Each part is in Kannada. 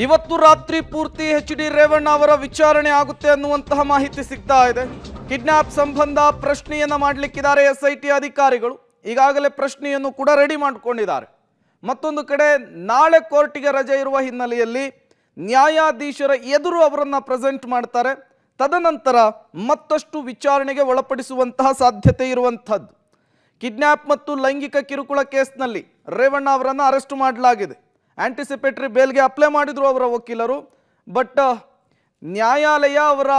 ಇವತ್ತು ರಾತ್ರಿ ಪೂರ್ತಿ ಎಚ್.ಡಿ. ರೇವಣ್ಣ ಅವರ ವಿಚಾರಣೆ ಆಗುತ್ತೆ ಅನ್ನುವಂತಹ ಮಾಹಿತಿ ಸಿಗ್ತಾ ಇದೆ. ಕಿಡ್ನಾಪ್ ಸಂಬಂಧ ಪ್ರಶ್ನೆಯನ್ನ ಮಾಡಲಿಕ್ಕಿದ್ದಾರೆ ಎಸ್ಐಟಿ ಅಧಿಕಾರಿಗಳು. ಈಗಾಗಲೇ ಪ್ರಶ್ನೆಯನ್ನು ಕೂಡ ರೆಡಿ ಮಾಡಿಕೊಂಡಿದ್ದಾರೆ. ಮತ್ತೊಂದು ಕಡೆ ನಾಳೆ ಕೋರ್ಟಿಗೆ ರಜೆ ಇರುವ ಹಿನ್ನೆಲೆಯಲ್ಲಿ ನ್ಯಾಯಾಧೀಶರ ಎದುರು ಅವರನ್ನ ಪ್ರೆಸೆಂಟ್ ಮಾಡ್ತಾರೆ. ತದನಂತರ ಮತ್ತಷ್ಟು ವಿಚಾರಣೆಗೆ ಒಳಪಡಿಸುವಂತಹ ಸಾಧ್ಯತೆ ಇರುವಂಥದ್ದು. ಕಿಡ್ನಾಪ್ ಮತ್ತು ಲೈಂಗಿಕ ಕಿರುಕುಳ ಕೇಸ್ನಲ್ಲಿ ರೇವಣ್ಣ ಅವರನ್ನು ಅರೆಸ್ಟ್ ಮಾಡಲಾಗಿದೆ. ಆಂಟಿಸಿಪೇಟರಿ ಬೇಲ್ಗೆ ಅಪ್ಲೈ ಮಾಡಿದ್ರು ಅವರ ವಕೀಲರು. ಬಟ್ ನ್ಯಾಯಾಲಯ ಅವರ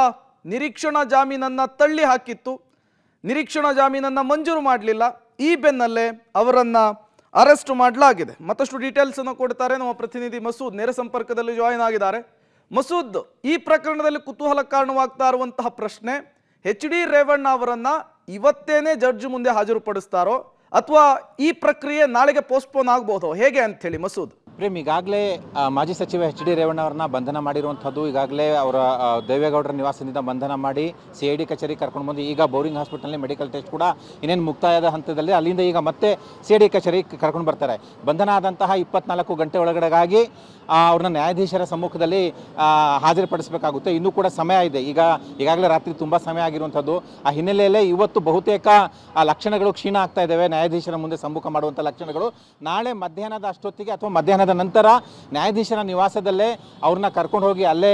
ನಿರೀಕ್ಷಣಾ ಜಾಮೀನನ್ನು ತಳ್ಳಿ ಹಾಕಿತ್ತು. ನಿರೀಕ್ಷಣಾ ಜಾಮೀನನ್ನು ಮಂಜೂರು ಮಾಡಲಿಲ್ಲ. ಈ ಬೆನ್ನಲ್ಲೇ ಅವರನ್ನು ಅರೆಸ್ಟ್ ಮಾಡಲಾಗಿದೆ. ಮತ್ತಷ್ಟು ಡೀಟೇಲ್ಸನ್ನು ಕೊಡ್ತಾರೆ ನಮ್ಮ ಪ್ರತಿನಿಧಿ ಮಸೂದ್, ನೇರ ಸಂಪರ್ಕದಲ್ಲಿ ಜಾಯಿನ್ ಆಗಿದ್ದಾರೆ. ಮಸೂದ್, ಈ ಪ್ರಕರಣದಲ್ಲಿ ಕುತೂಹಲ ಕಾರಣವಾಗ್ತಾ ಇರುವಂತಹ ಪ್ರಶ್ನೆ, ಎಚ್.ಡಿ. ರೇವಣ್ಣ ಅವರನ್ನು ಇವತ್ತೇನೆ ಜಡ್ಜ್ ಮುಂದೆ ಹಾಜರುಪಡಿಸ್ತಾರೋ ಅಥವಾ ಈ ಪ್ರಕ್ರಿಯೆ ನಾಳೆಗೆ ಪೋಸ್ಟ್ಪೋನ್ ಆಗಬಹುದೋ, ಹೇಗೆ ಅಂತ ಹೇಳಿ ಮಸೂದ್? ಪ್ರೇಮ್, ಈಗಾಗಲೇ ಮಾಜಿ ಸಚಿವ ಎಚ್.ಡಿ. ರೇವಣ್ಣ ಅವರನ್ನ ಬಂಧನ ಮಾಡಿರುವಂಥದ್ದು. ಈಗಾಗಲೇ ಅವರ ದೇವೇಗೌಡರ ನಿವಾಸದಿಂದ ಬಂಧನ ಮಾಡಿ CID ಕಚೇರಿ ಕರ್ಕೊಂಡು ಬಂದು ಈಗ ಬೋರಿಂಗ್ ಹಾಸ್ಪಿಟಲ್ನಲ್ಲಿ ಮೆಡಿಕಲ್ ಟೆಸ್ಟ್ ಕೂಡ ಇನ್ನೇನು ಮುಕ್ತಾಯದ ಹಂತದಲ್ಲಿ, ಅಲ್ಲಿಂದ ಈಗ ಮತ್ತೆ CID ಕಚೇರಿ ಕರ್ಕೊಂಡು ಬರ್ತಾರೆ. ಬಂಧನ ಆದಂತಹ 24 ಗಂಟೆ ಒಳಗಡೆಗಾಗಿ ಅವ್ರನ್ನ ನ್ಯಾಯಾಧೀಶರ ಸಮ್ಮುಖದಲ್ಲಿ ಹಾಜರುಪಡಿಸಬೇಕಾಗುತ್ತೆ. ಇನ್ನೂ ಕೂಡ ಸಮಯ ಇದೆ. ಈಗಾಗಲೇ ರಾತ್ರಿ ತುಂಬ ಸಮಯ ಆಗಿರುವಂಥದ್ದು. ಆ ಹಿನ್ನೆಲೆಯಲ್ಲೇ ಇವತ್ತು ಬಹುತೇಕ ಲಕ್ಷಣಗಳು ಕ್ಷೀಣ ಆಗ್ತಾ ಇದ್ದಾವೆ. ನ್ಯಾಯಾಧೀಶರ ಮುಂದೆ ಸಮ್ಮುಖ ಮಾಡುವಂಥ ಲಕ್ಷಣಗಳು ನಾಳೆ ಮಧ್ಯಾಹ್ನದ ಅಷ್ಟೊತ್ತಿಗೆ ಅಥವಾ ಮಧ್ಯಾಹ್ನದ ನಂತರ ನ್ಯಾಯಾಧೀಶರ ನಿವಾಸದಲ್ಲೇ ಅವ್ರನ್ನ ಕರ್ಕೊಂಡು ಹೋಗಿ ಅಲ್ಲೇ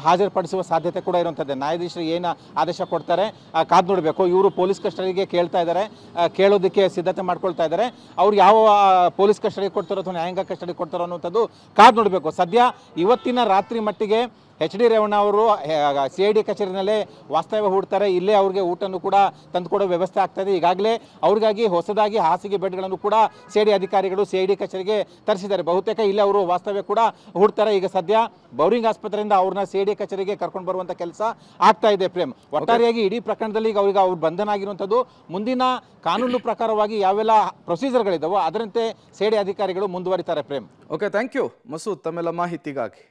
ಹಾಜರುಪಡಿಸುವ ಸಾಧ್ಯತೆ ಕೂಡ ಇರುವಂಥದ್ದು. ನ್ಯಾಯಾಧೀಶರು ಏನು ಆದೇಶ ಕೊಡ್ತಾರೆ ಕಾದು ನೋಡಬೇಕು. ಇವರು ಪೊಲೀಸ್ ಕಸ್ಟಡಿಗೆ ಕೇಳ್ತಾ ಇದ್ದಾರೆ, ಕೇಳೋದಕ್ಕೆ ಸಿದ್ಧತೆ ಮಾಡ್ಕೊಳ್ತಾ ಇದ್ದಾರೆ. ಅವ್ರು ಯಾವ ಪೊಲೀಸ್ ಕಸ್ಟಡಿ ಕೊಡ್ತಾರೋ ಅಥವಾ ನ್ಯಾಯಾಂಗ ಕಸ್ಟಡಿ ಕೊಡ್ತಾರೋ ಅನ್ನುವಂಥದ್ದು ಕಾದು ನೋಡಬೇಕು. ಸದ್ಯ ಇವತ್ತಿನ ರಾತ್ರಿ ಮಟ್ಟಿಗೆ ಎಚ್.ಡಿ. ರೇವಣ್ಣ ಅವರು CID ಕಚೇರಿನಲ್ಲೇ ವಾಸ್ತವ್ಯ ಹೂಡ್ತಾರೆ. ಇಲ್ಲೇ ಅವ್ರಿಗೆ ಊಟನೂ ಕೂಡ ತಂದುಕೊಡೋ ವ್ಯವಸ್ಥೆ ಆಗ್ತಾಯಿದೆ. ಈಗಾಗಲೇ ಅವ್ರಿಗಾಗಿ ಹೊಸದಾಗಿ ಹಾಸಿಗೆ ಬೆಡ್ಗಳನ್ನು ಕೂಡ CID ಅಧಿಕಾರಿಗಳು CID ಕಚೇರಿಗೆ ತರಿಸಿದ್ದಾರೆ. ಬಹುತೇಕ ಇಲ್ಲೇ ಅವರು ವಾಸ್ತವ್ಯ ಕೂಡ ಹೂಡ್ತಾರೆ. ಈಗ ಸದ್ಯ ಬೌರಿಂಗ್ ಆಸ್ಪತ್ರೆಯಿಂದ ಅವ್ರನ್ನ CID ಕಚೇರಿಗೆ ಕರ್ಕೊಂಡು ಬರುವಂಥ ಕೆಲಸ ಆಗ್ತಾ ಇದೆ. ಪ್ರೇಮ್, ಒಟ್ಟಾರೆಯಾಗಿ ಇಡೀ ಪ್ರಕರಣದಲ್ಲಿ ಈಗ ಅವ್ರಿಗೆ ಅವ್ರು ಬಂಧನ ಆಗಿರುವಂಥದ್ದು. ಮುಂದಿನ ಕಾನೂನು ಪ್ರಕಾರವಾಗಿ ಯಾವೆಲ್ಲ ಪ್ರೊಸೀಜರ್ಗಳಿದ್ದಾವೋ ಅದರಂತೆ CID ಅಧಿಕಾರಿಗಳು ಮುಂದುವರಿತಾರೆ. Prem, okay, thank you Masood ತಮ್ಮೆಲ್ಲ ಮಾಹಿತಿಗಾಗಿ.